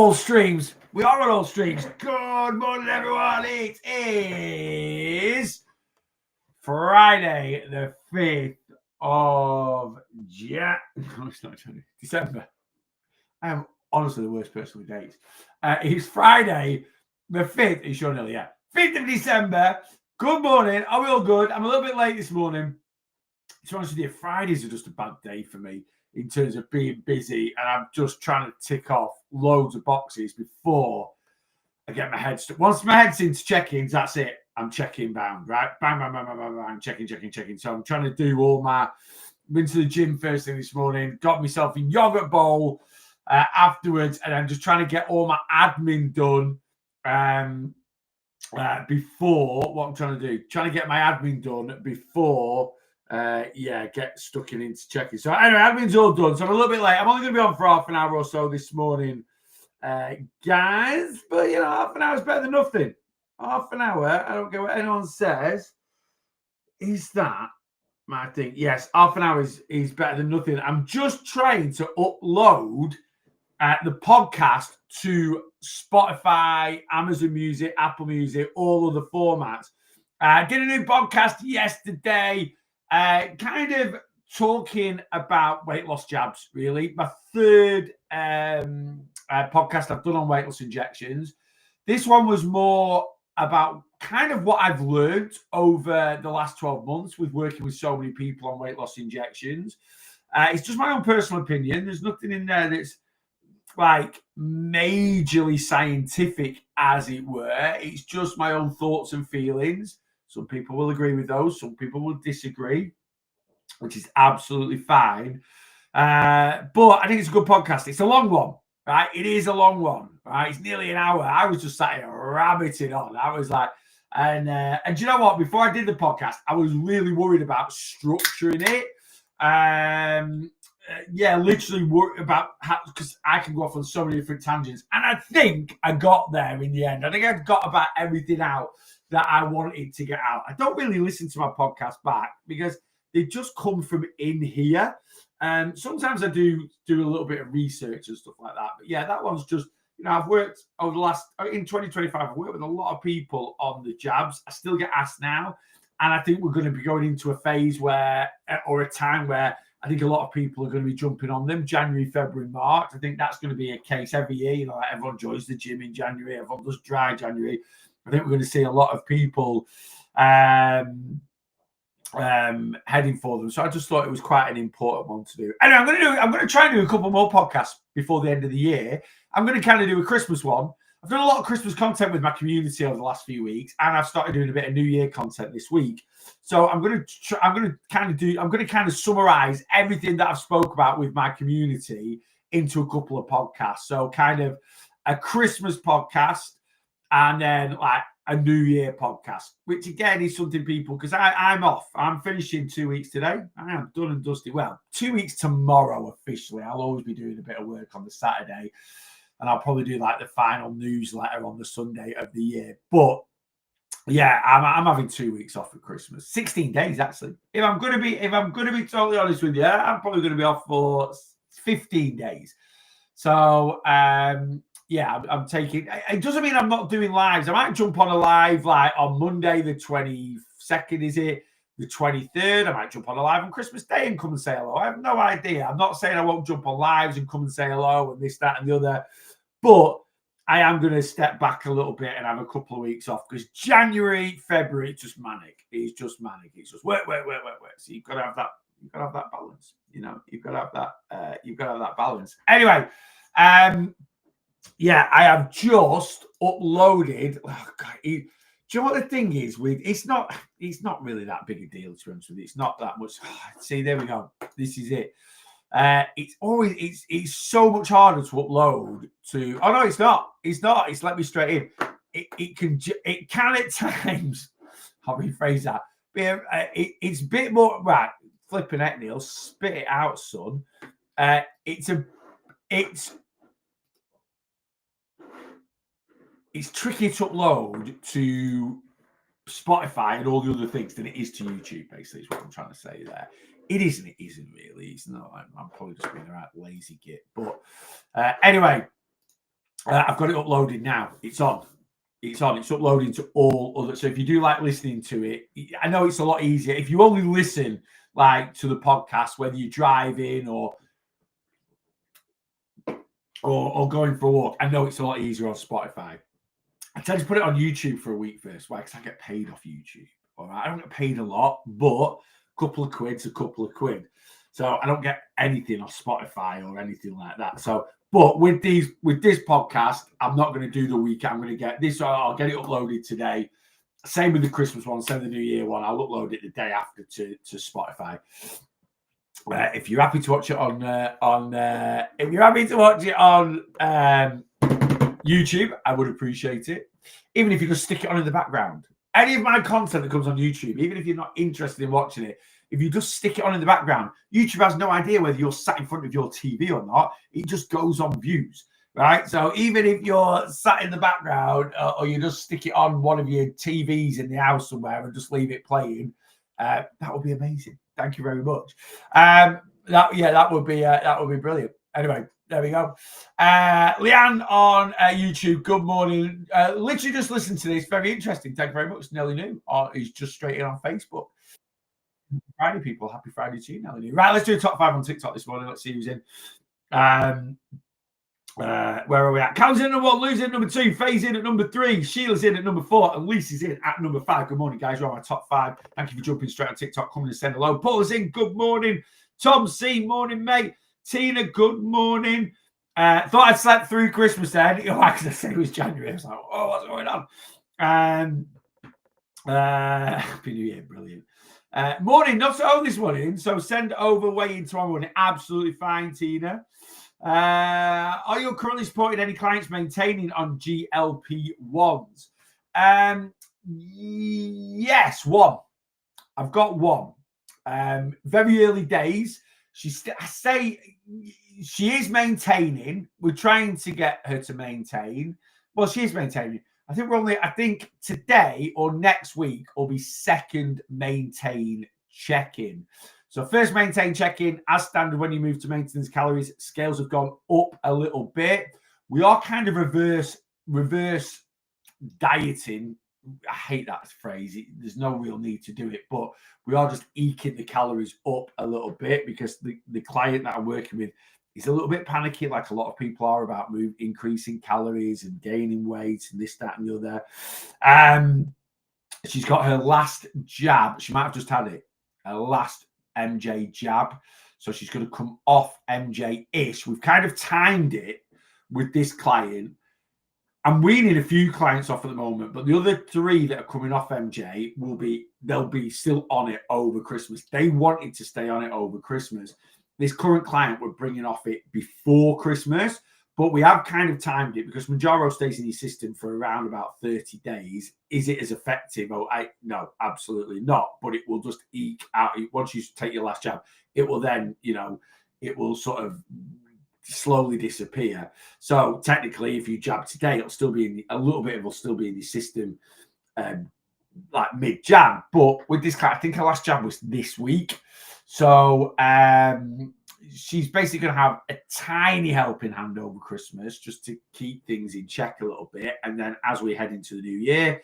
all streams. We are on all streams. Good morning, everyone. It is Friday, the 5th of December. I am honestly the worst person with dates. It's Friday, the 5th. It's sure nearly, 5th of December. Good morning. Are we all good? I'm a little bit late this morning. To be honest with you, Fridays are just a bad day for me in terms of being busy, and I'm just trying to tick off loads of boxes before I get my head stuck. Once my head's into check-ins, that's it. I'm check-in bound, right? Bang, bang, bang, bang, bang, bang, checking. So I'm trying to do all my... Been to the gym first thing this morning, got myself a yogurt bowl afterwards, and I'm just trying to get all my admin done before... What I'm trying to do, trying to get my admin done before... get stuck into checking. So anyway, admin's all done. So I'm a little bit late. I'm only going to be on for half an hour or so this morning, guys. But, half an hour is better than nothing. Half an hour, I don't care what anyone says. Is that my thing? Yes, half an hour is better than nothing. I'm just trying to upload the podcast to Spotify, Amazon Music, Apple Music, all of the formats. Did a new podcast yesterday. Kind of talking about weight loss jabs, really. My third podcast I've done on weight loss injections. This one was more about kind of what I've learned over the last 12 months with working with so many people on weight loss injections. It's just my own personal opinion. There's nothing in there that's like majorly scientific, as it were. It's just my own thoughts and feelings. Some people will agree with those. Some people will disagree, which is absolutely fine. But I think it's a good podcast. It's a long one, right? It is a long one, right? It's nearly an hour. I was just sat here rabbiting on. I was like, and do you know what? Before I did the podcast, I was really worried about structuring it. Literally worried about how, because I can go off on so many different tangents. And I think I got there in the end. I think I got about everything out that I wanted to get out. I don't really listen to my podcast back because they just come from in here. Sometimes I do a little bit of research and stuff like that. But yeah, that one's just, I've worked over the last, in 2025, I've worked with a lot of people on the jabs. I still get asked now. And I think we're going to be going into a phase where, or a time where I think a lot of people are going to be jumping on them. January, February, March. I think that's going to be a case every year. Everyone joins the gym in January. Everyone does dry January. I think we're going to see a lot of people heading for them. So I just thought it was quite an important one to do. Anyway, I'm going to try and do a couple more podcasts before the end of the year. I'm going to kind of do a Christmas one. I've done a lot of Christmas content with my community over the last few weeks, and I've started doing a bit of New Year content this week. So I'm going to kind of summarize everything that I've spoke about with my community into a couple of podcasts. So kind of a Christmas podcast, and then like a New Year podcast, which again is something people, because I'm off. I'm finishing 2 weeks today. I am done and dusty. Well, 2 weeks tomorrow officially. I'll always be doing a bit of work on the Saturday, and I'll probably do like the final newsletter on the Sunday of the year. But yeah, I'm having 2 weeks off for Christmas. 16 days actually. If I'm gonna be totally honest with you, I'm probably gonna be off for 15 days. So I'm taking. It doesn't mean I'm not doing lives. I might jump on a live like on Monday, the 22nd, is it? The 23rd. I might jump on a live on Christmas Day and come and say hello. I have no idea. I'm not saying I won't jump on lives and come and say hello and this, that, and the other. But I am going to step back a little bit and have a couple of weeks off, because January, February, it's just manic. It's just manic. It's just work. So you've got to have that. You've got to have that balance. You've got to have that. You've got to have that balance. Anyway. I have just uploaded. Oh God, do you know what the thing is with it's not really that big a deal, to be honest with you. It's not that much. See, there we go. This is it. It's so much harder to upload to. Oh no, it's not. It's let me straight in. It can at times. I'll rephrase that. It's a bit more right. Flipping it, Neil. Spit it out, son. It's tricky to upload to Spotify and all the other things than it is to YouTube, basically, is what I'm trying to say there. It isn't really. It's not. I'm probably just being a right lazy git. But anyway, I've got it uploaded now. It's on. It's on. It's uploading to all other. So if you do like listening to it, I know it's a lot easier. If you only listen like to the podcast, whether you're driving or going for a walk, I know it's a lot easier on Spotify. I tend to put it on YouTube for a week first. Why? Because I get paid off YouTube. All right. I don't get paid a lot, but a couple of quid's a couple of quid. So I don't get anything off Spotify or anything like that. So, but with this podcast, I'm not going to do the week. I'm going to get this. I'll get it uploaded today. Same with the Christmas one, same with the New Year one. I'll upload it the day after to Spotify. If you're happy to watch it on YouTube, I would appreciate it. Even if you just stick it on in the background. Any of my content that comes on YouTube, even if you're not interested in watching it, if you just stick it on in the background, YouTube has no idea whether you're sat in front of your TV or not. It just goes on views, right? So even if you're sat in the background or you just stick it on one of your TVs in the house somewhere and just leave it playing, that would be amazing. Thank you very much. That would be brilliant. Anyway, there we go. Leanne on YouTube. Good morning. Literally just listened to this. Very interesting. Thank you very much. Nelly New is just straight in on Facebook. Friday, people. Happy Friday to you, Nelly New. Right, let's do a top 5 on TikTok this morning. Let's see who's in. Where are we at? Cal's in at number 1, Lou's in at number 2, Faye's in at number 3, Sheila's in at number 4, and Lisa's in at number 5. Good morning, guys. You're on my top 5. Thank you for jumping straight on TikTok, coming and saying hello. Paul's in. Good morning. Tom C. Morning, mate. Tina, good morning. Thought I'd slept through Christmas then. You know, like I said, it was January. I was like, oh, what's going on? Happy New Year. Brilliant. Morning. Not so this morning. So send over weighing tomorrow morning. Absolutely fine, Tina. Are you currently supporting any clients maintaining on GLP-1s? Yes, one. I've got one. Very early days. I say she is maintaining. We're trying to get her to maintain. Well, she is maintaining. I think today or next week will be second maintain check-in. So first maintain check-in, as standard when you move to maintenance calories, scales have gone up a little bit. We are kind of reverse dieting. I hate that phrase. There's no real need to do it, but we are just eking the calories up a little bit because the client that I'm working with is a little bit panicky, like a lot of people are, about increasing calories and gaining weight and this, that, and the other. She's got her last jab. She might have just had it. Her last MJ jab. So she's going to come off MJ-ish. We've kind of timed it with this client. I'm weaning a few clients off at the moment, but the other 3 that are coming off MJ they'll be still on it over Christmas. They wanted to stay on it over Christmas. This current client, we're bringing off it before Christmas, but we have kind of timed it because Mounjaro stays in your system for around about 30 days. Is it as effective? No, absolutely not. But it will just eke out. Once you take your last jab, it will then, it will sort of slowly disappear. So technically, if you jab today, it'll still be a little bit of it will still be in your system like mid-jab. But with this client, I think her last jab was this week. So she's basically going to have a tiny helping hand over Christmas just to keep things in check a little bit. And then as we head into the new year,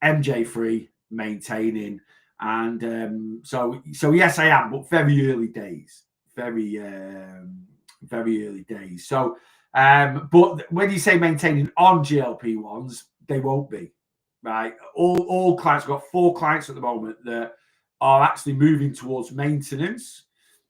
MJ free, maintaining. And so yes, I am, but very early days. Very early days. So, but when you say maintaining on GLP-1s, they won't be, right? All clients, we've got 4 clients at the moment that are actually moving towards maintenance,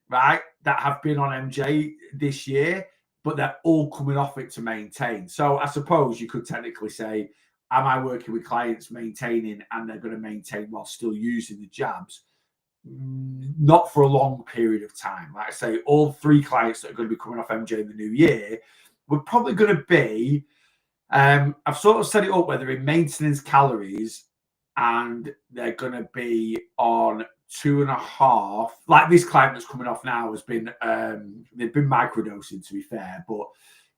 right? That have been on MJ this year, but they're all coming off it to maintain. So I suppose you could technically say, am I working with clients maintaining and they're going to maintain while still using the jabs? Not for a long period of time. Like I say, all 3 clients that are going to be coming off MJ in the new year, we're probably going to be, I've sort of set it up where they're in maintenance calories and they're going to be on 2.5. Like this client that's coming off now has been, they've been microdosing to be fair, but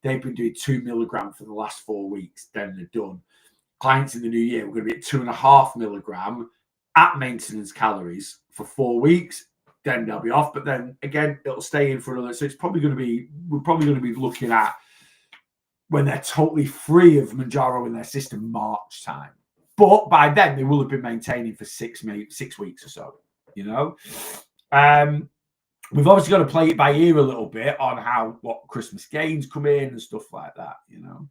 they've been doing 2 milligram for the last 4 weeks. Then they're done. Clients in the new year, we're going to be at 2.5 milligram at maintenance calories for 4 weeks. Then they'll be off, but then again, it'll stay in for another. So it's probably going to be, we're probably going to be looking at when they're totally free of Manjaro in their system March time. But by then, they will have been maintaining for 6 weeks or so, you know. We've obviously got to play it by ear a little bit on what Christmas games come in and stuff like that, you know.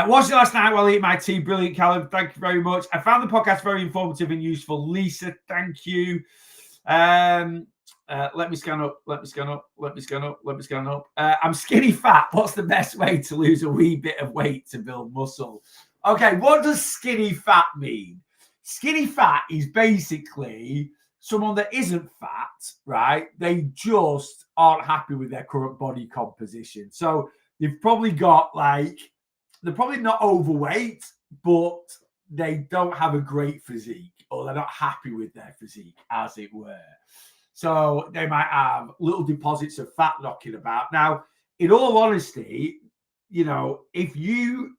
Watched it last night while eating my tea. Brilliant, Callum. Thank you very much. I found the podcast very informative and useful. Lisa, thank you. Let me scan up. I'm skinny fat. What's the best way to lose a wee bit of weight to build muscle? Okay, what does skinny fat mean? Skinny fat is basically someone that isn't fat, right? They just aren't happy with their current body composition. So they've probably got they're probably not overweight, but they don't have a great physique, or they're not happy with their physique, as it were. So they might have little deposits of fat knocking about. Now, in all honesty, you know, if you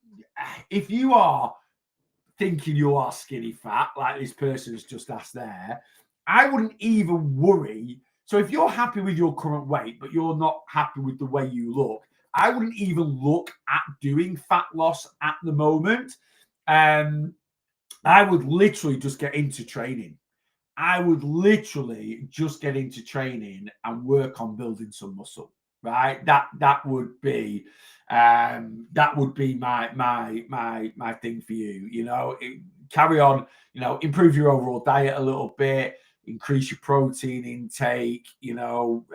are thinking you are skinny fat, like this person has just asked there, I wouldn't even worry. So if you're happy with your current weight, but you're not happy with the way you look, I wouldn't even look at doing fat loss at the moment. I would literally just get into training. And work on building some muscle. Right? That would be my thing for you. You know, carry on. You know, improve your overall diet a little bit. Increase your protein intake, you know,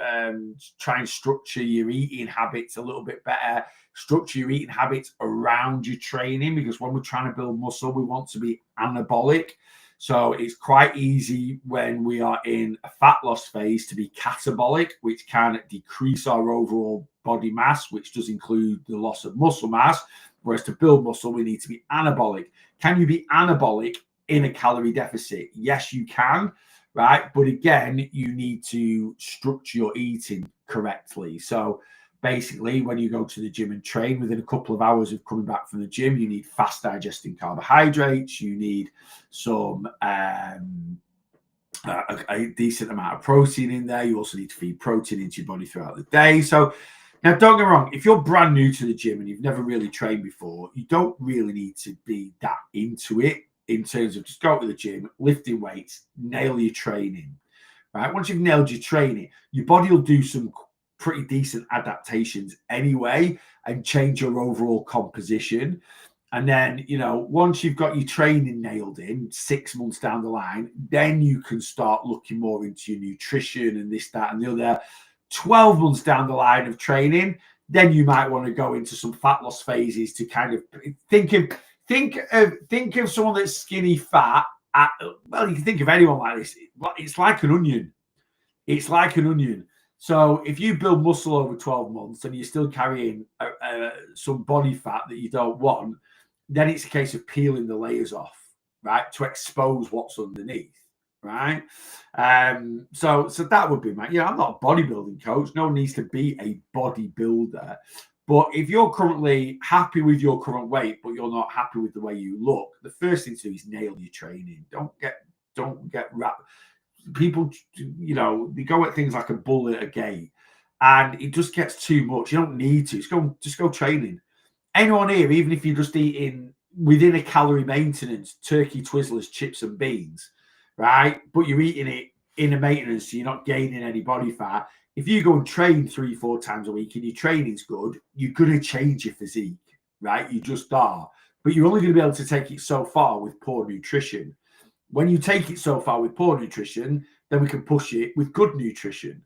try and structure your eating habits a little bit better. Structure your eating habits around your training, because when we're trying to build muscle, we want to be anabolic. So it's quite easy when we are in a fat loss phase to be catabolic, which can decrease our overall body mass, which does include the loss of muscle mass. Whereas to build muscle, we need to be anabolic. Can you be anabolic in a calorie deficit? Yes, you can. Right. But again, you need to structure your eating correctly. So basically, when you go to the gym and train, within a couple of hours of coming back from the gym, you need fast digesting carbohydrates. You need some a decent amount of protein in there. You also need to feed protein into your body throughout the day. So now, don't get me wrong, if you're brand new to the gym and you've never really trained before, you don't really need to be that into it. In terms of just go to the gym, lifting weights, nail your training, right? Once you've nailed your training, your body will do some pretty decent adaptations anyway and change your overall composition. And then, you know, once you've got your training nailed in 6 months down the line, then you can start looking more into your nutrition and this, that, and the other. 12 months down the line of training, then you might want to go into some fat loss phases to kind of think of someone that's skinny fat. Well, you can think of anyone like this. It's like an onion. It's like an onion. So if you build muscle over 12 months and you're still carrying some body fat that you don't want, then it's a case of peeling the layers off, right, to expose what's underneath, right? So that would be my, I'm not a bodybuilding coach. No one needs to be a bodybuilder. But if you're currently happy with your current weight, but you're not happy with the way you look, the first thing to do is nail your training. Don't get wrapped. People, they go at things like a bull at a gate, and it just gets too much. You don't need to. Just go training. Anyone here, even if you're just eating within a calorie maintenance, turkey Twizzlers, chips and beans, right? But you're eating it in a maintenance, so you're not gaining any body fat. If you go and train 3-4 times a week and your training's good, you're going to change your physique, right? You just are. But you're only going to be able to take it so far with poor nutrition. When you take it so far with poor nutrition, then we can push it with good nutrition,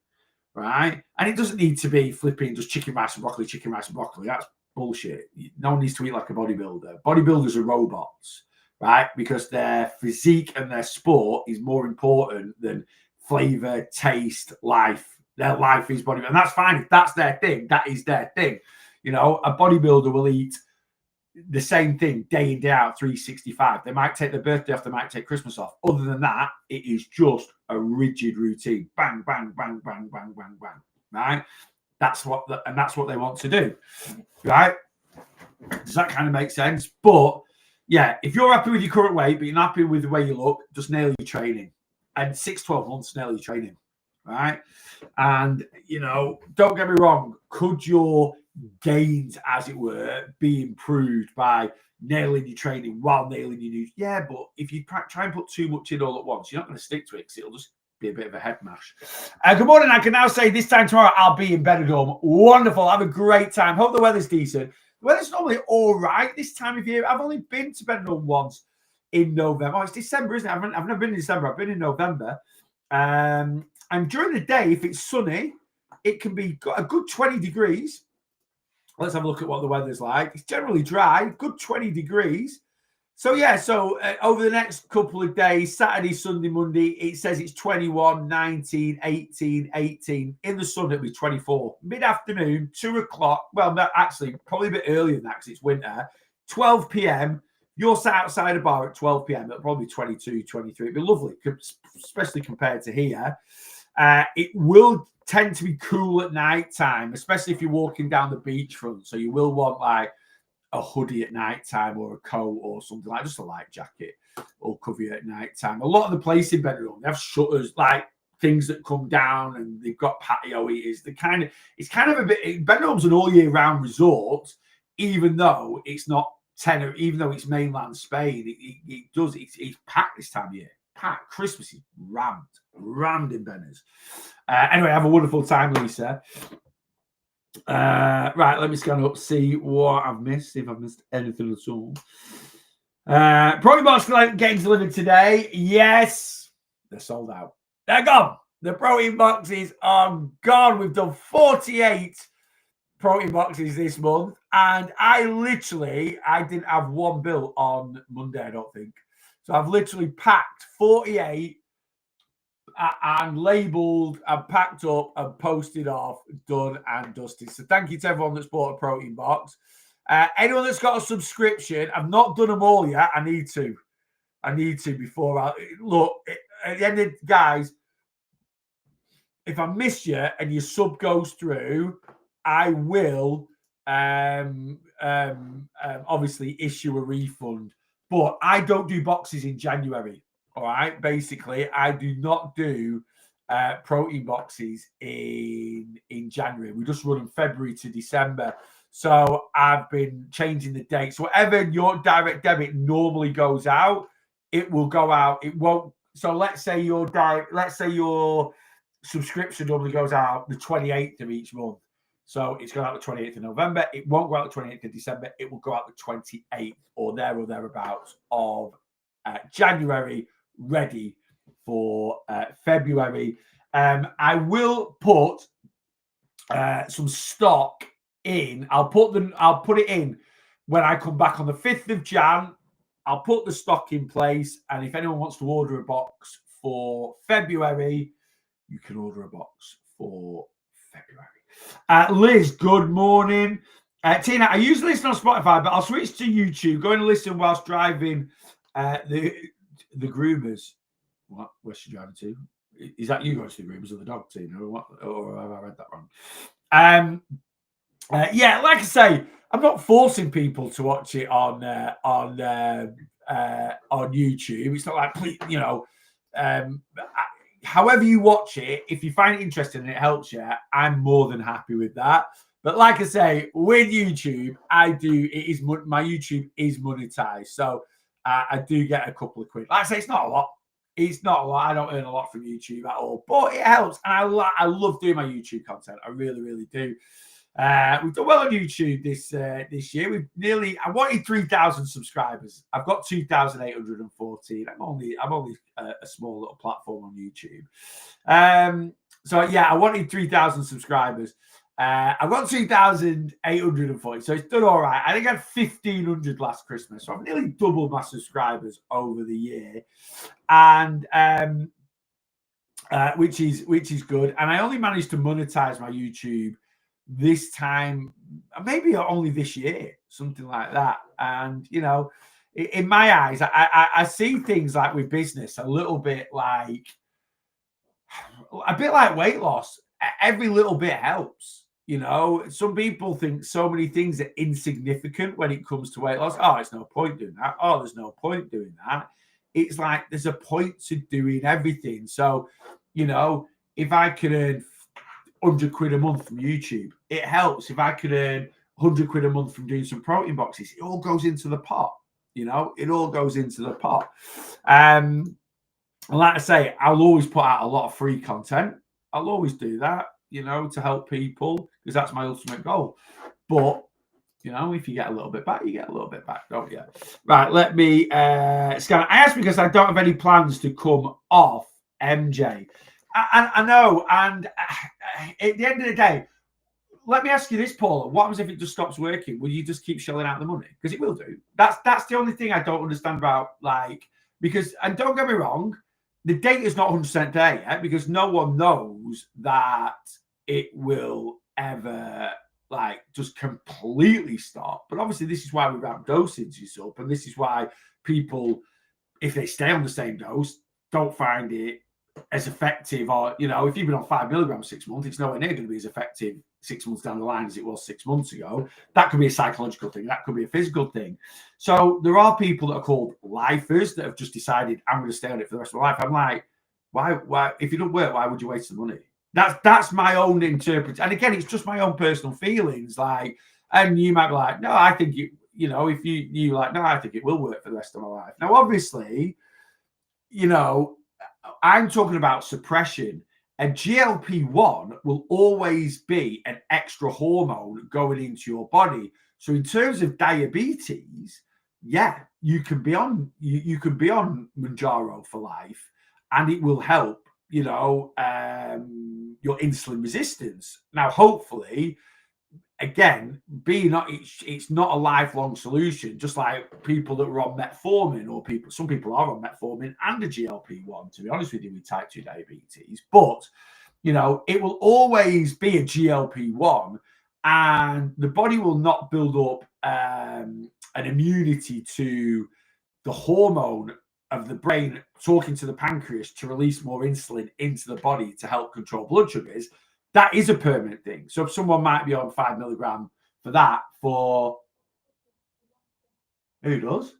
right? And it doesn't need to be flipping just chicken, rice and broccoli. That's bullshit. No one needs to eat like a bodybuilder. Bodybuilders are robots, right? Because their physique and their sport is more important than flavor, taste, life. Their life is bodybuilding. And that's fine. If that's their thing, that is their thing. A bodybuilder will eat the same thing day in, day out, 365. They might take their birthday off. They might take Christmas off. Other than that, it is just a rigid routine. Bang, bang, bang, bang, bang, bang, bang. Right? That's what they want to do. Right? Does that kind of make sense? But yeah, if you're happy with your current weight, but you're not happy with the way you look, just nail your training. And 6-12 months, nail your training. Right? And, don't get me wrong. Could your gains, as it were, be improved by nailing your training while nailing your news. Yeah, but if you try and put too much in all at once, you're not going to stick to it because it'll just be a bit of a head mash. Good morning. I can now say this time tomorrow I'll be in Benidorm. Wonderful. Have a great time. Hope the weather's decent. The weather's normally all right this time of year. I've only been to Benidorm once in November. Oh, it's December, isn't it? I've never been in December. I've been in November. And during the day, if it's sunny, it can be a good 20 degrees. Let's have a look at what the weather's like. It's generally dry, good 20 degrees. So, yeah, over the next couple of days, Saturday, Sunday, Monday, it says it's 21, 19, 18, 18. In the sun, it'll be 24. Mid-afternoon, 2 o'clock. Well, actually, probably a bit earlier than that because it's winter. 12 p.m. You're sat outside a bar at 12 p.m. It'll probably be 22, 23. It'll be lovely, especially compared to here. It will tend to be cool at night time, especially if you're walking down the beachfront. So you will want like a hoodie at night time or a coat or something like just a light jacket will cover you at night time. A lot of the places in Benidorm, they have shutters, like things that come down, and they've got patio eaters. It's kind of a bit. Benidorm's an all year round resort, even though it's not Tenerife, even though it's mainland Spain. It's packed this time of year. Packed. Christmas is rammed in Benidorm. Anyway, have a wonderful time, Lisa. Right, let me scan up, see what I've missed, if I've missed anything at all. Protein box getting delivered today. Yes, they're sold out. They're gone. The protein boxes are gone. We've done 48 protein boxes this month, and I didn't have one bill on Monday, I don't think. So I've literally packed 48 and labelled and packed up and posted off, done and dusted. So thank you to everyone that's bought a protein box. Anyone that's got a subscription, I've not done them all yet. I need to before I look at the end of guys. If I miss you and your sub goes through, I will obviously issue a refund. But I don't do boxes in January. All right. Basically, I do not do protein boxes in January. We just run them February to December. So I've been changing the dates. So whatever your direct debit normally goes out, it will go out. It won't. So let's say your subscription normally goes out the 28th of each month. So it's going out the 28th of November. It won't go out the 28th of December. It will go out the 28th or thereabouts of January, ready for February. I will put some stock in. I'll put it in when I come back on the 5th of Jan. I'll put the stock in place, and if anyone wants to order a box for February, you can order a box for February. Liz, good morning. Tina, I usually listen on Spotify, but I'll switch to YouTube. Go and listen whilst driving the groomers. What? Where's she driving to? Is that you going to the groomers or the dog, Tina? Or have I read that wrong? Yeah, like I say, I'm not forcing people to watch it on YouTube. It's not like, please, however you watch it, if you find it interesting and it helps you, I'm more than happy with that. But like I say, with YouTube, my YouTube is monetized. So I do get a couple of quid. Like I say, it's not a lot. I don't earn a lot from YouTube at all, but it helps. And I love doing my YouTube content. I really, really do. We've done well on YouTube this year. I wanted 3,000 subscribers. I've got 2,814. I'm only a small little platform on YouTube. So yeah, I wanted 3,000 subscribers. I've got 2,840, so it's done all right. I think I had 1,500 last Christmas, so I've nearly doubled my subscribers over the year, and which is good. And I only managed to monetize my YouTube this time, maybe only this year, something like that. And in my eyes, I see things like with business a bit like weight loss. Every little bit helps. Some people think so many things are insignificant when it comes to weight loss. Oh, it's no point doing that. Oh, there's no point doing that. It's like there's a point to doing everything. So, if I can earn 100 quid a month from YouTube. It helps if I could earn 100 quid a month from doing some protein boxes. It all goes into the pot. You know, it all goes into the pot. And like I say, I'll always put out a lot of free content. I'll always do that, you know, to help people because that's my ultimate goal. But you know, if you get a little bit back, you get a little bit back, don't you? Right, let me scan. I asked because I don't have any plans to come off MJ. I know, and at the end of the day, let me ask you this, Paula. What happens if it just stops working? Will you just keep shelling out the money? Because it will do. That's the only thing I don't understand about, like, because, and don't get me wrong, the date is not 100% there yet because no one knows that it will ever like just completely stop. But obviously, this is why we ramp dosages up, and this is why people, if they stay on the same dose, don't find it as effective. Or, you know, if you've been on 5 milligrams 6 months, it's nowhere near going to be as effective 6 months down the line as it was 6 months ago. That could be a psychological thing. That could be a physical thing. So there are people that are called lifers that have just decided, I'm going to stay on it for the rest of my life. I'm like, why? If it don't work, why would you waste the money? That's my own interpretation. And again, it's just my own personal feelings. Like, and you might be like, no, I think it, you know, if you like, no, I think it will work for the rest of my life. Now, obviously, you know, I'm talking about suppression. A GLP-1 will always be an extra hormone going into your body. So in terms of diabetes, yeah, you can be on Mounjaro for life, and it will help, you know, your insulin resistance. Now, hopefully, again, it's not a lifelong solution. Just like people that were on metformin, or some people are on metformin and a GLP-1. To be honest with you, with type 2 diabetes, but you know, it will always be a GLP-1, and the body will not build up an immunity to the hormone of the brain talking to the pancreas to release more insulin into the body to help control blood sugars. That is a permanent thing. So if someone might be on 5 milligram for that, for who does?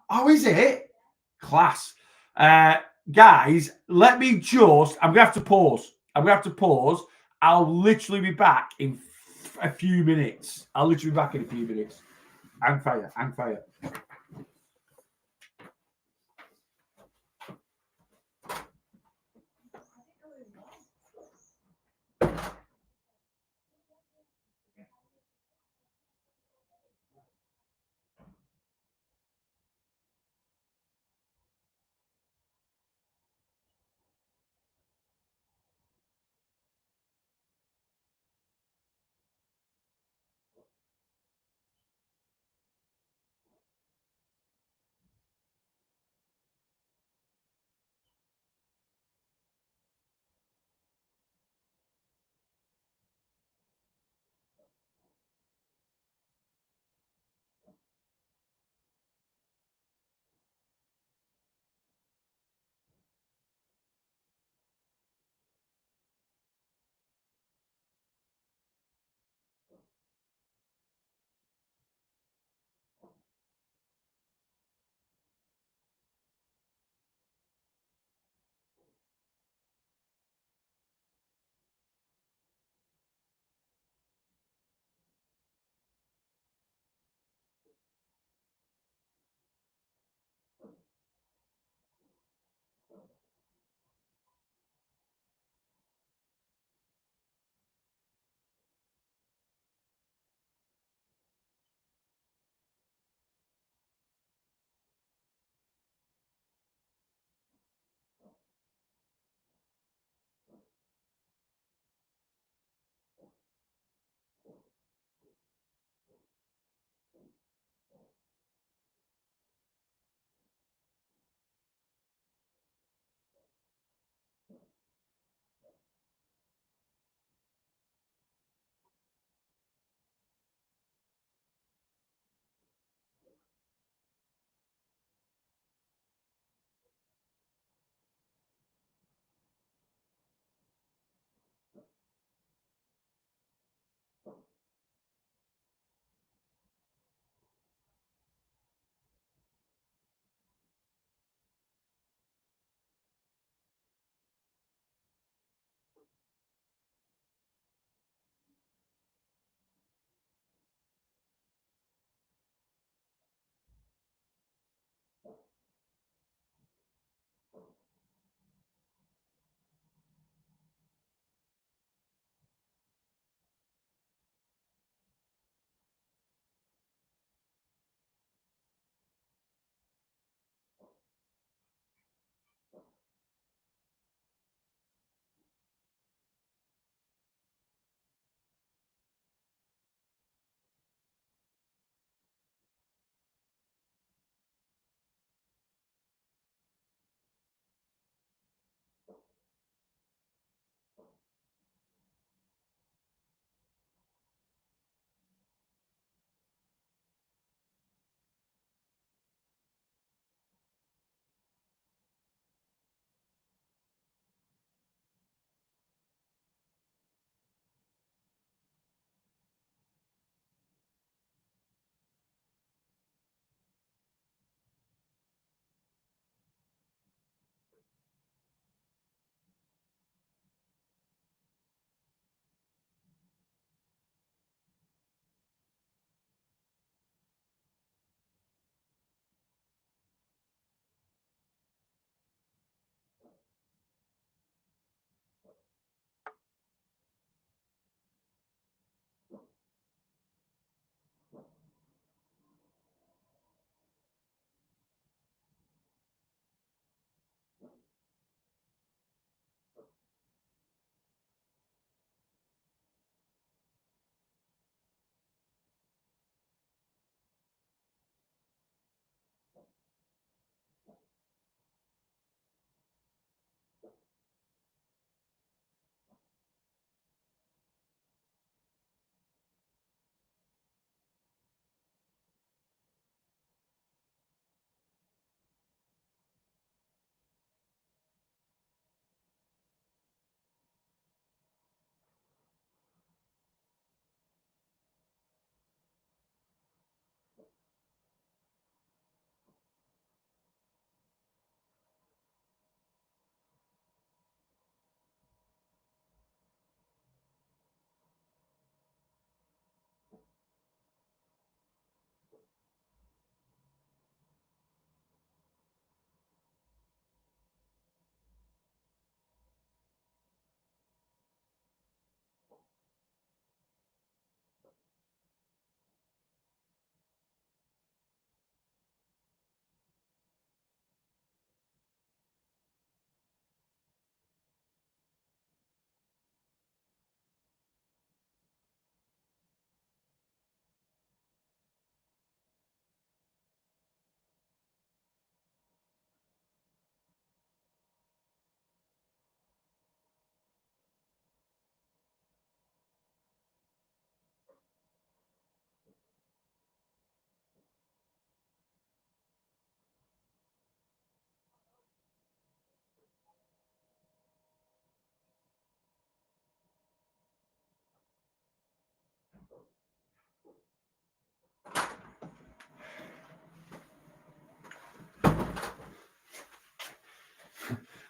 Oh, is it? Class. Guys, let me just, I'm gonna have to pause. I'll literally be back in a few minutes. Hang fire.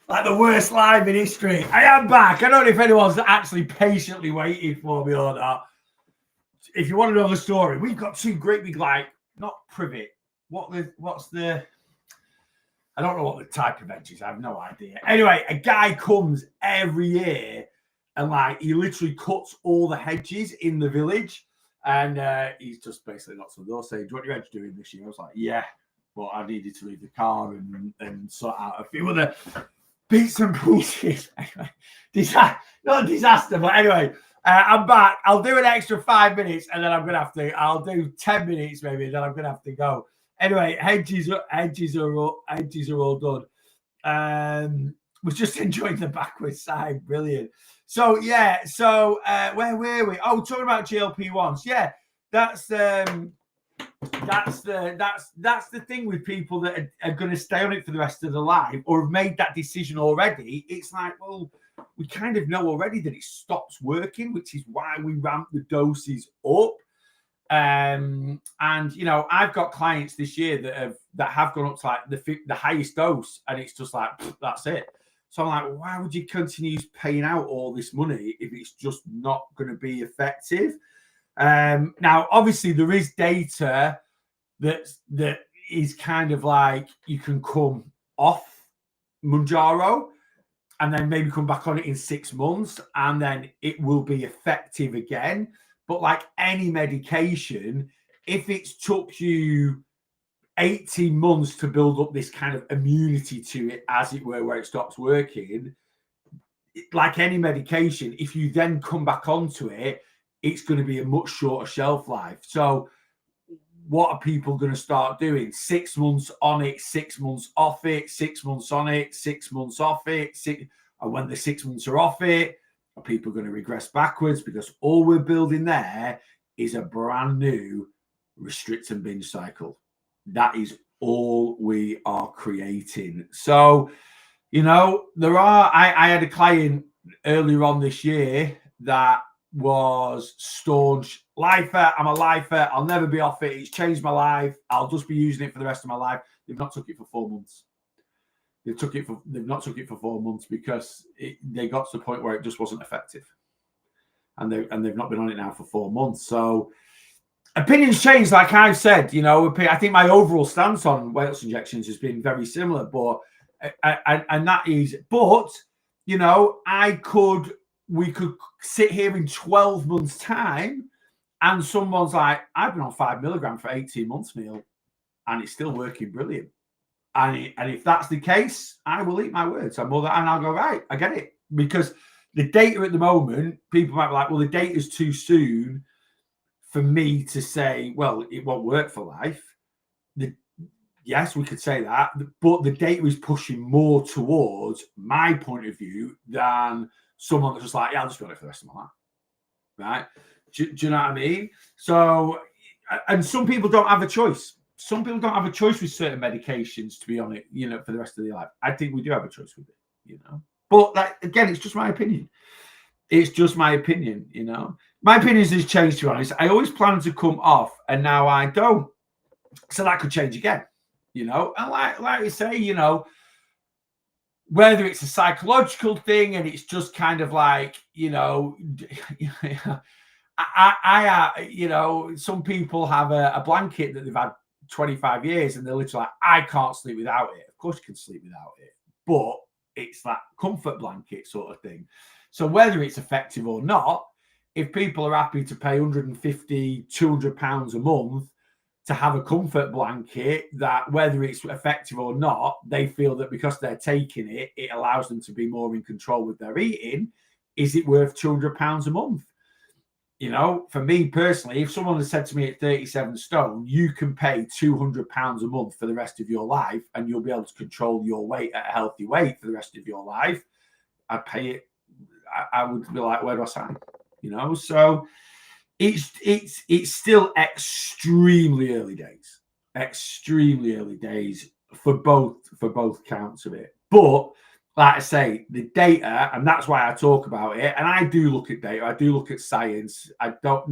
Like the worst live in history. I am back. I don't know if anyone's actually patiently waiting for me or not. If you want to know the story, we've got two great big, like, not privet. What's the... I don't know what the type of hedge is. I have no idea. Anyway, a guy comes every year and, like, he literally cuts all the hedges in the village. And he's just basically knocked on the door saying, do you want your hedge doing this year? I was like, yeah. But I needed to leave the car and sort out a few other bits and pieces. Not a disaster, but anyway, I'm back. I'll do an extra 5 minutes and then I'll do 10 minutes maybe, and then I'm going to have to go. Anyway, hedges are all done. Was just enjoying the backwards side. Brilliant. So yeah, where were we? Oh, talking about GLP-1s. Yeah, that's the thing with people that are going to stay on it for the rest of their life or have made that decision already. It's like, well, we kind of know already that it stops working, which is why we ramp the doses up. And you know, I've got clients this year that have gone up to like the highest dose, and it's just like, that's it. So I'm like, why would you continue paying out all this money if it's just not going to be effective? Now, obviously, there is data that is kind of like you can come off Mounjaro and then maybe come back on it in 6 months, and then it will be effective again. But like any medication, if it's took you 18 months to build up this kind of immunity to it, as it were, where it stops working, like any medication, if you then come back onto it, it's going to be a much shorter shelf life. So what are people going to start doing? 6 months on it, 6 months off it, 6 months on it, 6 months off it. And when the 6 months are off it, are people going to regress backwards? Because all we're building there is a brand new restrict and binge cycle. That is all we are creating. So, you know, I had a client earlier on this year that was staunch lifer. I'm a lifer. I'll never be off it. It's changed my life. I'll just be using it for the rest of my life. They've not took it for 4 months. They've not took it for 4 months because they got to the point where it just wasn't effective, and they've not been on it now for 4 months. So opinions change, like I've said. You know, I think my overall stance on weight loss injections has been very similar, but you know, we could sit here in 12 months' time, and someone's like, I've been on 5 milligrams for 18 months, Neil, and it's still working brilliant. And if that's the case, I will eat my words. And I'll go, right, I get it. Because the data at the moment, people might be like, well, the data is too soon for me to say, well, it won't work for life. Yes, we could say that. But the data is pushing more towards my point of view than someone that's just like, yeah, I'll just be on it for the rest of my life. Right? Do you know what I mean? So, and some people don't have a choice. Some people don't have a choice with certain medications to be on it, you know, for the rest of their life. I think we do have a choice with it, you know. But that, again, it's just my opinion. It's just my opinion, you know. My opinion has changed, to be honest. I always planned to come off, and now I don't. So that could change again, you know. And like I say, you know, whether it's a psychological thing and it's just kind of like, you know, you know, some people have a blanket that they've had 25 years and they're literally like, I can't sleep without it. Of course you can sleep without it, but it's that comfort blanket sort of thing. So whether it's effective or not, if people are happy to pay 150, 200 pounds a month to have a comfort blanket, that whether it's effective or not, they feel that because they're taking it, it allows them to be more in control with their eating. Is it worth 200 pounds a month? You know, for me personally, if someone had said to me at 37 stone, you can pay 200 pounds a month for the rest of your life and you'll be able to control your weight at a healthy weight for the rest of your life, I'd pay it. I would be like, where do I sign? You know, so it's still extremely early days for both counts of it. But like I say, the data, and that's why I talk about it. And I do look at data. I do look at science. I don't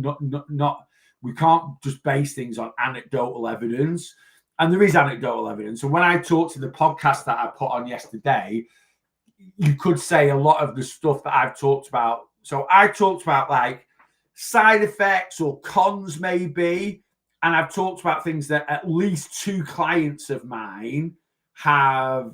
not we can't just base things on anecdotal evidence. And there is anecdotal evidence. And when I talked to the podcast that I put on yesterday, you could say a lot of the stuff that I've talked about. So I talked about like side effects or cons maybe, and I've talked about things that at least 2 clients of mine have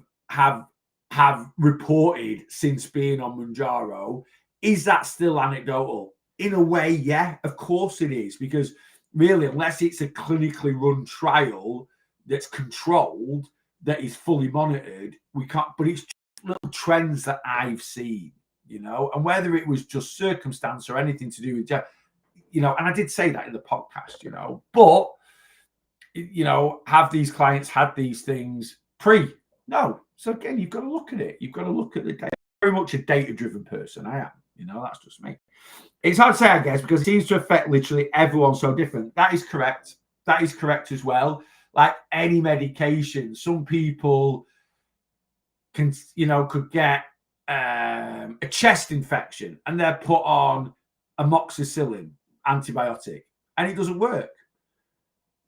reported since being on Mounjaro. Is that still anecdotal? In a way, yeah, of course it is, because really, unless it's a clinically run trial that's controlled, that is fully monitored, we can't. But it's little trends that I've seen, and whether it was just circumstance or anything to do with, and I did say that in the podcast, but, have these clients had these things pre? No. So again, you've got to look at it. You've got to look at the data. Very much a data-driven person, I am. That's just me. It's hard to say, I guess, because it seems to affect literally everyone so different. That is correct. That is correct as well. Like any medication, some people could get a chest infection and they're put on amoxicillin antibiotic and it doesn't work.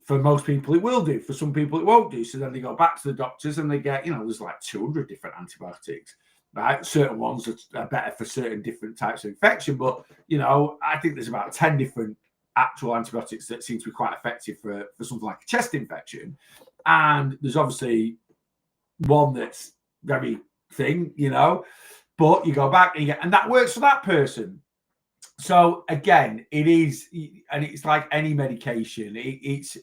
For most people, it will do. For some people, it won't do. So then they go back to the doctors and they get, there's like 200 different antibiotics, right? Certain ones are better for certain different types of infection. But, I think there's about 10 different actual antibiotics that seem to be quite effective for something like a chest infection. And there's obviously one that's very thin, but you go back and that works for that person. So again, it is, and it's like any medication. It's.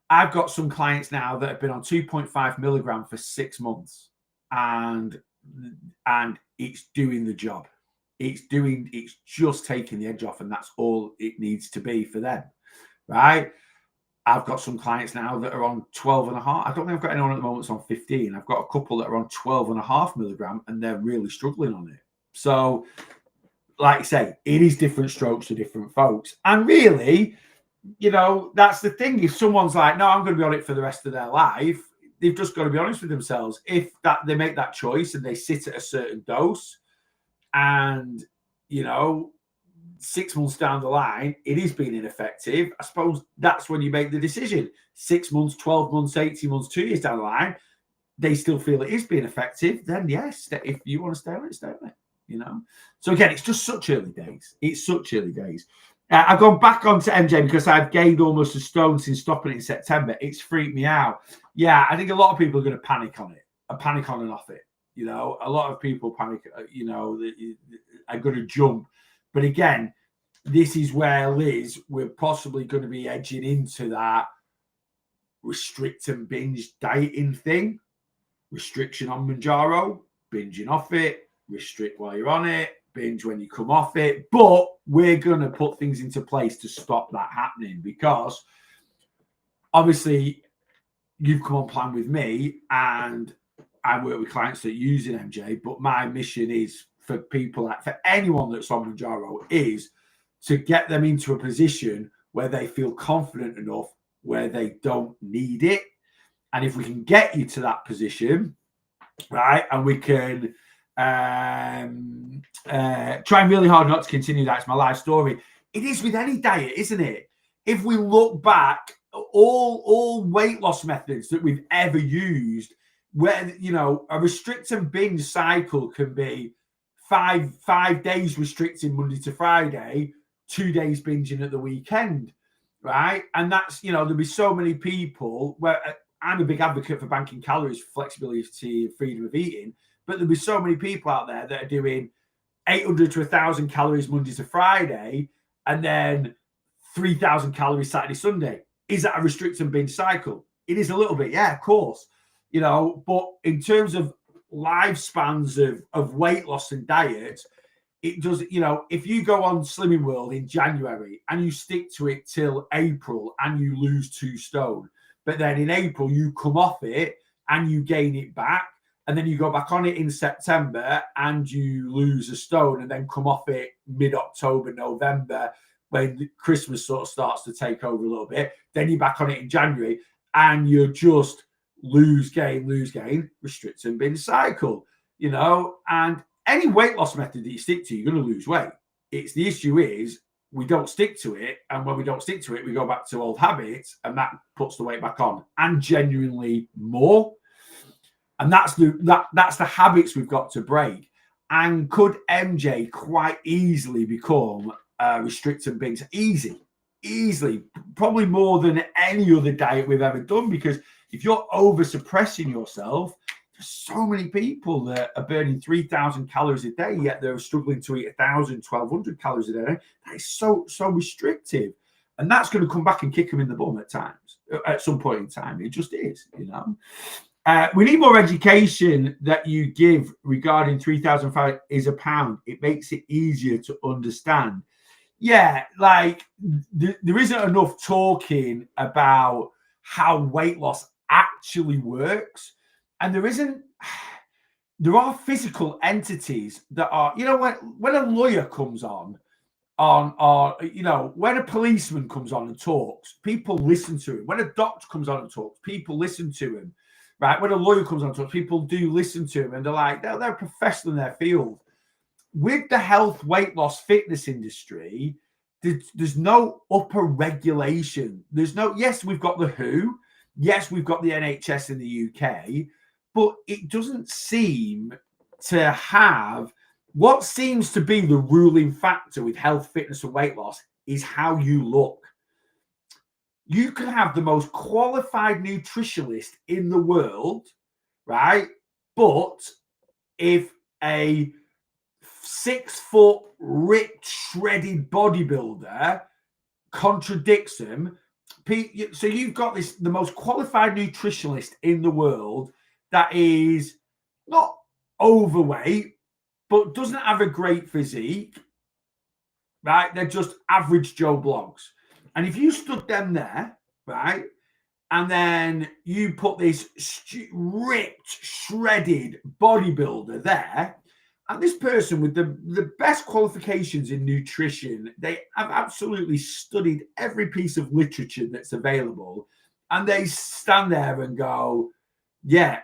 I've got some clients now that have been on 2.5 milligram for 6 months, and it's doing the job. It's just taking the edge off, and that's all it needs to be for them, right? I've got some clients now that are on 12.5. I don't think I've got anyone at the moment that's on 15. I've got a couple that are on 12.5 milligram, and they're really struggling on it. So, like I say, it is different strokes to different folks. And really, that's the thing. If someone's like, no, I'm going to be on it for the rest of their life, they've just got to be honest with themselves. If that they make that choice and they sit at a certain dose and, 6 months down the line, it is being ineffective, I suppose that's when you make the decision. 6 months, 12 months, 18 months, 2 years down the line, they still feel it is being effective, then yes, if you want to stay on it, stay on it. So again, it's just such early days. It's such early days. I've gone back onto MJ because I've gained almost a stone since stopping it in September. It's freaked me out. Yeah, I think a lot of people are going to panic on it, panic on and off it. A lot of people panic, are going to jump. But again, this is where, Liz, we're possibly going to be edging into that restrict and binge dieting thing. Restriction on Mounjaro, binging off it, restrict while you're on it, binge when you come off it. But we're going to put things into place to stop that happening, because obviously you've come on plan with me and I work with clients that use an MJ, but my mission is for people, for anyone that's on Mounjaro, is to get them into a position where they feel confident enough, where they don't need it. And if we can get you to that position, right, and we can trying really hard not to continue that. It's my life story. It is with any diet, isn't it? If we look back, all weight loss methods that we've ever used, where a restrict and binge cycle can be five days restricting Monday to Friday, 2 days binging at the weekend, right? And that's there'll be so many people where I'm a big advocate for banking calories, flexibility, freedom of eating. But there'll be so many people out there that are doing 800 to 1,000 calories Monday to Friday and then 3,000 calories Saturday, Sunday. Is that a restrict and binge cycle? It is a little bit, yeah, of course. But in terms of lifespans of weight loss and diet, it does, if you go on Slimming World in January and you stick to it till April and you lose 2 stone, but then in April you come off it and you gain it back, and then you go back on it in September and you lose a stone and then come off it mid-October, November, when Christmas sort of starts to take over a little bit. Then you're back on it in January and you just lose, gain, restrict and binge cycle, and any weight loss method that you stick to, you're going to lose weight. It's the issue is we don't stick to it. And when we don't stick to it, we go back to old habits and that puts the weight back on, and genuinely more. And that's the habits we've got to break. And could MJ quite easily become restricting things? Easily, probably more than any other diet we've ever done. Because if you're over suppressing yourself, there's so many people that are burning 3,000 calories a day, yet they're struggling to eat 1,000, 1,200 calories a day. That is so restrictive. And that's going to come back and kick them in the bum at times, at some point in time. It just is, you know. We need more education that you give regarding 3,005 is a pound. It makes it easier to understand. Yeah, like there isn't enough talking about how weight loss actually works. And there are physical entities that are, you know, when a lawyer comes on, you know, when a policeman comes on and talks, people listen to him. When a doctor comes on and talks, people listen to him. Right? When a lawyer comes on and talks, people do listen to him, and they're like, they're a professional in their field. With the health, weight loss, fitness industry, there's no upper regulation. There's no, yes, we've got the WHO, yes, we've got the NHS in the UK, but it doesn't seem to have what seems to be the ruling factor with health, fitness, and weight loss is how you look. You can have the most qualified nutritionist in the world, right? But if a 6 foot ripped, shredded bodybuilder contradicts them, so you've got the most qualified nutritionist in the world that is not overweight, but doesn't have a great physique, right? They're just average Joe blogs. And if you stood them there, right, and then you put this ripped, shredded bodybuilder there, and this person with the best qualifications in nutrition, they have absolutely studied every piece of literature that's available, and they stand there and go, yeah,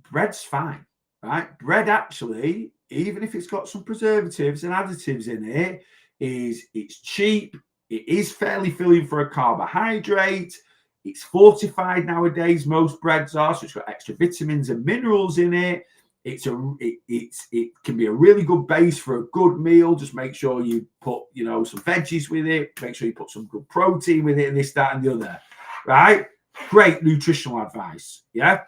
bread's fine, right? Bread actually, even if it's got some preservatives and additives in it, it's cheap. It is fairly filling for a carbohydrate. It's fortified nowadays. Most breads are, so it's got extra vitamins and minerals in it. It can be a really good base for a good meal. Just make sure you put, you know, some veggies with it. Make sure you put some good protein with it, and this, that, and the other. Right? Great nutritional advice. Yeah.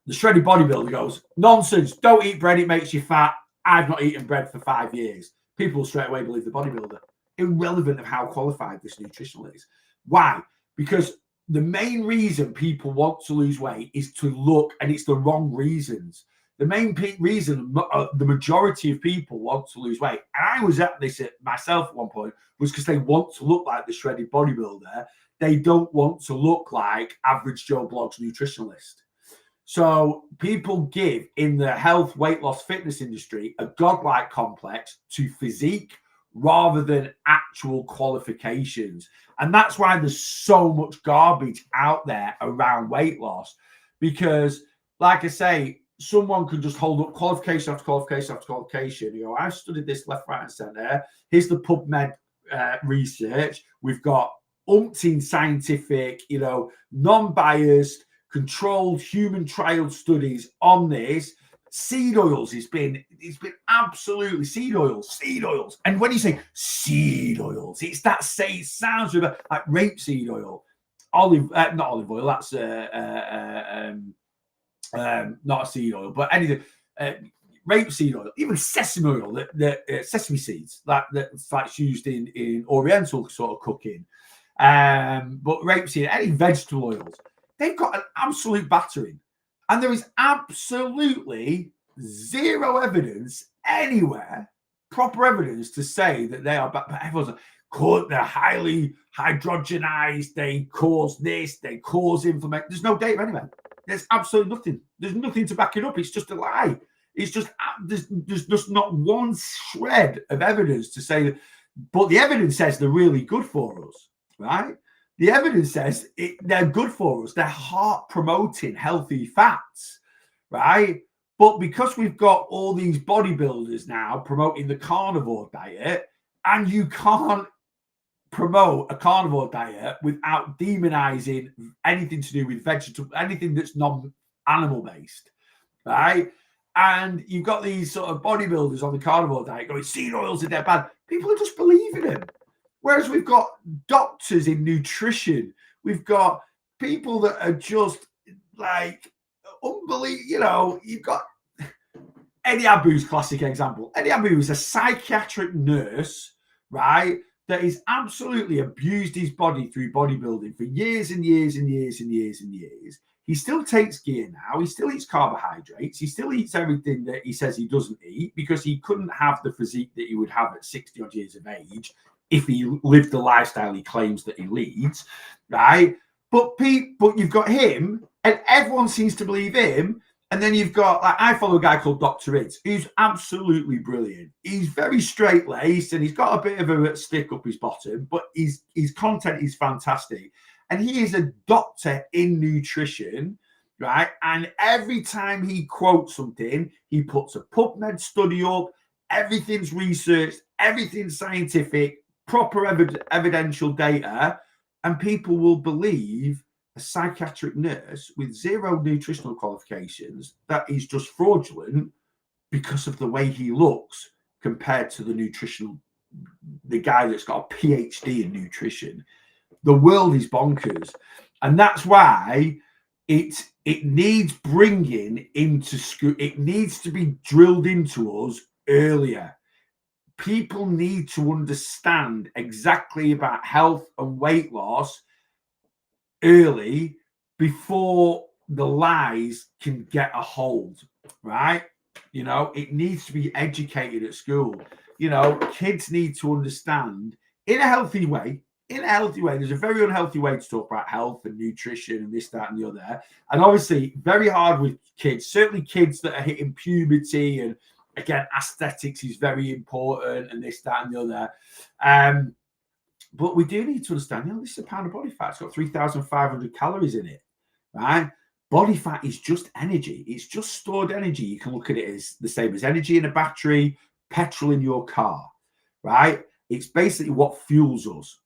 The shredded bodybuilder goes, nonsense. Don't eat bread. It makes you fat. I've not eaten bread for 5 years. People straight away believe the bodybuilder. Irrelevant of how qualified this nutritional is. Why? Because the main reason people want to lose weight is to look, and it's the wrong reasons. The main reason the majority of people want to lose weight, and I was at this myself at one point, was because they want to look like the shredded bodybuilder. They don't want to look like average Joe Blogs nutritionalist. So people give in the health, weight loss, fitness industry a godlike complex to physique rather than actual qualifications. And that's why there's so much garbage out there around weight loss. Because, like I say, someone can just hold up qualification after qualification after qualification. You know, I studied this left, right, and center. Here's the PubMed research. We've got umpteen scientific, you know, non-biased, controlled human trial studies on this. Seed oils, it's been absolutely seed oils. And when you say seed oils, it's that it sounds like rapeseed oil, not olive oil. That's not a seed oil, but anything. Rapeseed oil, even sesame oil, the sesame seeds that's used in Oriental sort of cooking. But rapeseed, any vegetable oils, they've got an absolute battering. And there is absolutely zero evidence anywhere, proper evidence to say that they are bad. But everyone's like, they're highly hydrogenized, they cause this, they cause inflammation. There's no data anywhere. There's absolutely nothing. There's nothing to back it up. It's just a lie. It's just, there's just not one shred of evidence to say that. But the evidence says they're really good for us, right? The evidence says they're good for us. They're heart-promoting healthy fats, right? But because we've got all these bodybuilders now promoting the carnivore diet, and you can't promote a carnivore diet without demonizing anything to do with vegetable, anything that's non-animal based. right? And you've got these sort of bodybuilders on the carnivore diet going, seed oils are dead bad. People are just believing them. Whereas we've got doctors in nutrition, we've got people that are just like unbelievable. You've got Eddie Abu's classic example. Eddie Abu is a psychiatric nurse, right? That has absolutely abused his body through bodybuilding for years and years and years and years and years. He still takes gear now. He still eats carbohydrates. He still eats everything that he says he doesn't eat because he couldn't have the physique that he would have at 60 odd years of age if he lived the lifestyle he claims that he leads, right? But you've got him, and everyone seems to believe him. And then you've got, like, I follow a guy called Dr. Ids, who's absolutely brilliant. He's very straight-laced and he's got a bit of a stick up his bottom, but his content is fantastic. And he is a doctor in nutrition, right? And every time he quotes something, he puts a PubMed study up, everything's researched, everything's scientific, proper evidential data, and people will believe a psychiatric nurse with zero nutritional qualifications that is just fraudulent because of the way he looks compared to the guy that's got a PhD in nutrition. The world is bonkers. And that's why it needs bringing into school. It needs to be drilled into us earlier. People need to understand exactly about health and weight loss early before the lies can get a hold, right? It needs to be educated at school. Kids need to understand in a healthy way. There's a very unhealthy way to talk about health and nutrition and this, that, and the other. And obviously, very hard with kids, certainly kids that are hitting puberty. And again, aesthetics is very important and this, that, and the other. But we do need to understand, this is a pound of body fat. It's got 3,500 calories in it, right? Body fat is just energy. It's just stored energy. You can look at it as the same as energy in a battery, petrol in your car, right? It's basically what fuels us,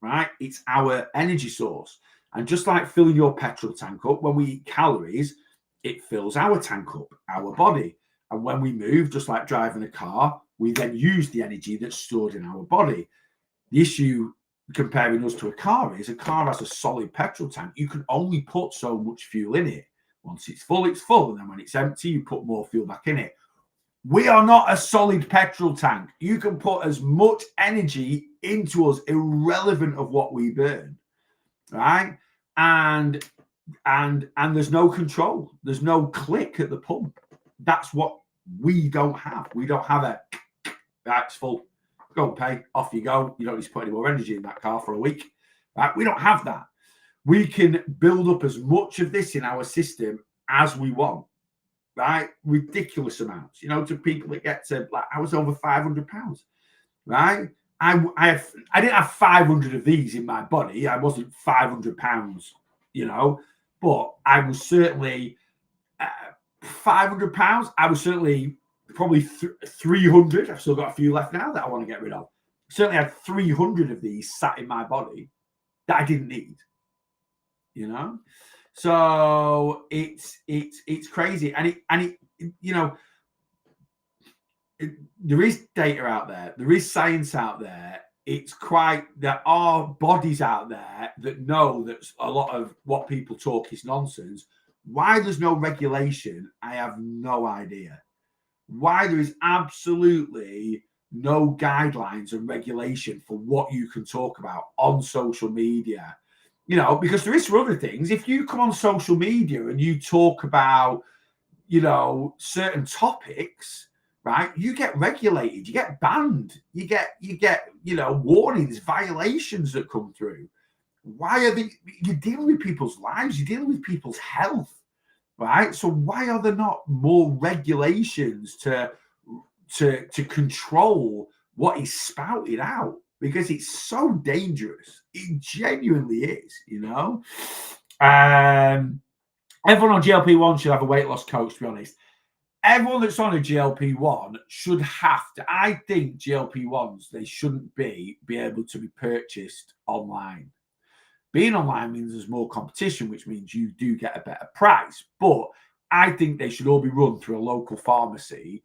right? It's our energy source. And just like filling your petrol tank up, when we eat calories, it fills our tank up, our body. And when we move, just like driving a car, we then use the energy that's stored in our body. The issue comparing us to a car is a car has a solid petrol tank. You can only put so much fuel in it. Once it's full, it's full. And then when it's empty, you put more fuel back in it. We are not a solid petrol tank. You can put as much energy into us, irrelevant of what we burn, right? And there's no control. There's no click at the pump. That's what we don't have. We don't have it's full. Go and pay, off you go. You don't need to put any more energy in that car for a week. Right? We don't have that. We can build up as much of this in our system as we want, right? Ridiculous amounts, to people that get to, like, I was over 500 pounds, right? I didn't have 500 of these in my body. I wasn't 500 pounds, but I was certainly 500 pounds. I was certainly probably 300. I've still got a few left now that I want to get rid of. Certainly had 300 of these sat in my body that I didn't need, so it's crazy. And there is data out there is science out there. There are bodies out there that know that a lot of what people talk is nonsense. Why there's no regulation, I have no idea. Why there is absolutely no guidelines and regulation for what you can talk about on social media, because there is for other things. If you come on social media and you talk about, certain topics, right, you get regulated, you get banned, you get, warnings, violations that come through. Why are you're dealing with people's lives, you're dealing with people's health. Right, so why are there not more regulations to control what is spouted out? Because it's so dangerous. It genuinely is. Everyone on GLP-1 should have a weight loss coach. To be honest, everyone that's on a GLP-1 should have to. I think GLP-1s, they shouldn't be able to be purchased online. Being online means there's more competition, which means you do get a better price. But I think they should all be run through a local pharmacy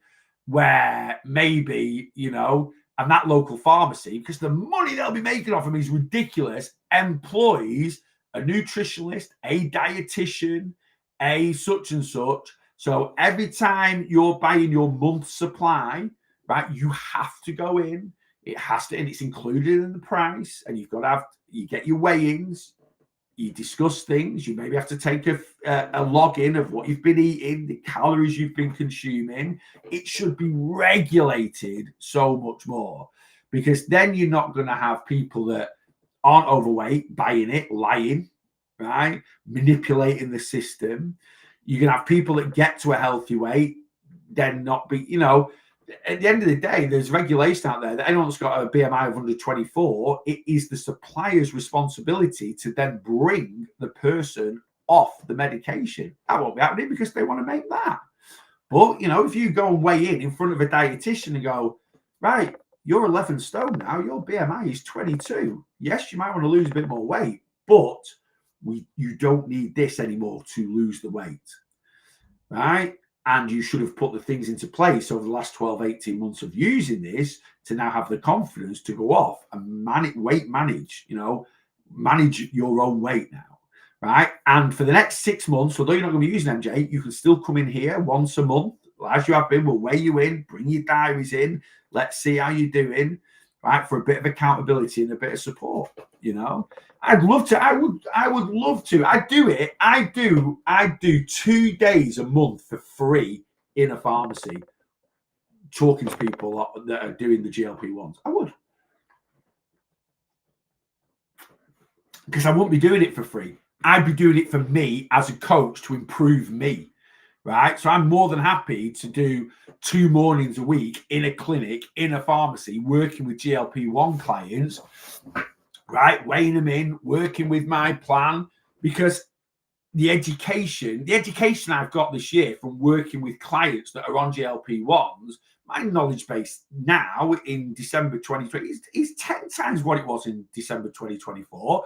where maybe, and that local pharmacy, because the money they'll be making off them is ridiculous, employs a nutritionist, a dietitian, a such and such. So every time you're buying your month's supply, right, you have to go in. It has to, and it's included in the price. And you've got to have, you get your weigh-ins, you discuss things. You maybe have to take a login of what you've been eating, the calories you've been consuming. It should be regulated so much more, because then you're not going to have people that aren't overweight buying it, lying, right, manipulating the system. You're going to have people that get to a healthy weight, then not be, at the end of the day, there's regulation out there that anyone that's got a BMI of under 24, it is the supplier's responsibility to then bring the person off the medication. That won't be happening because they want to make that. But, if you go and weigh in front of a dietitian and go, right, you're 11 stone now, your BMI is 22. Yes, you might want to lose a bit more weight, but you don't need this anymore to lose the weight, right? And you should have put the things into place over the last 12, 18 months of using this to now have the confidence to go off and manage your own weight now, right? And for the next 6 months, although you're not going to be using MJ, you can still come in here once a month, as you have been. We'll weigh you in, bring your diaries in. Let's see how you're doing, right? For a bit of accountability and a bit of support, I'd love to. I would love to. I do it. I do 2 days a month for free in a pharmacy, talking to people that are doing the GLP-1s. I would. Because I wouldn't be doing it for free. I'd be doing it for me as a coach to improve me, right? So I'm more than happy to do 2 mornings a week in a clinic, in a pharmacy, working with GLP-1 clients, right? Weighing them in, working with my plan, because the education I've got this year from working with clients that are on GLP-1s, my knowledge base now in December 2020 is 10 times what it was in December 2024.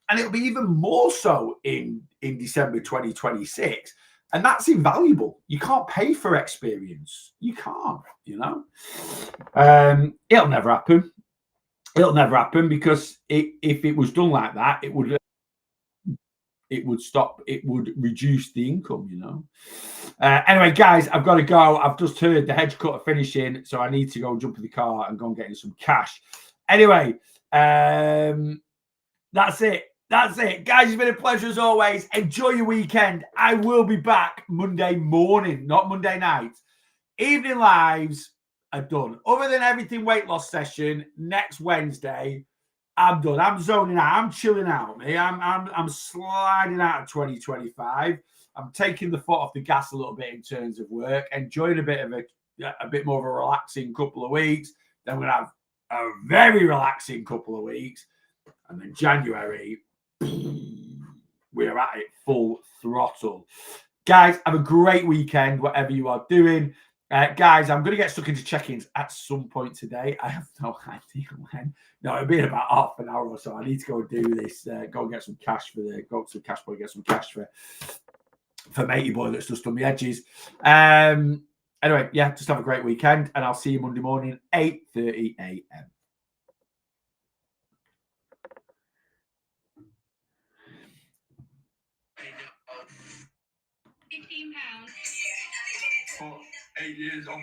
And it'll be even more so in December 2026. And that's invaluable. You can't pay for experience. You can't, It'll never happen. It'll never happen, because if it was done like that, it would stop. It would reduce the income, Anyway, guys, I've got to go. I've just heard the hedge cutter finishing, so I need to go jump in the car and go and get in some cash. Anyway, that's it. That's it. Guys, it's been a pleasure as always. Enjoy your weekend. I will be back Monday morning, not Monday night. Evening lives are done. Other than everything weight loss session next Wednesday, I'm done. I'm zoning out. I'm chilling out, me. I'm sliding out of 2025. I'm taking the foot off the gas a little bit in terms of work, enjoying a bit more of a relaxing couple of weeks. Then we're gonna have a very relaxing couple of weeks, and then January, we're at it full throttle. Guys, have a great weekend, whatever you are doing. Guys, I'm going to get stuck into check-ins at some point today. I have no idea when. No, it'll be in about half an hour or so. I need to go and do this. Go and get some cash go to the cash boy, get some cash for matey boy that's just done the edges. Anyway, yeah, just have a great weekend, and I'll see you Monday morning, 8:30 a.m. £15 for 8 years old.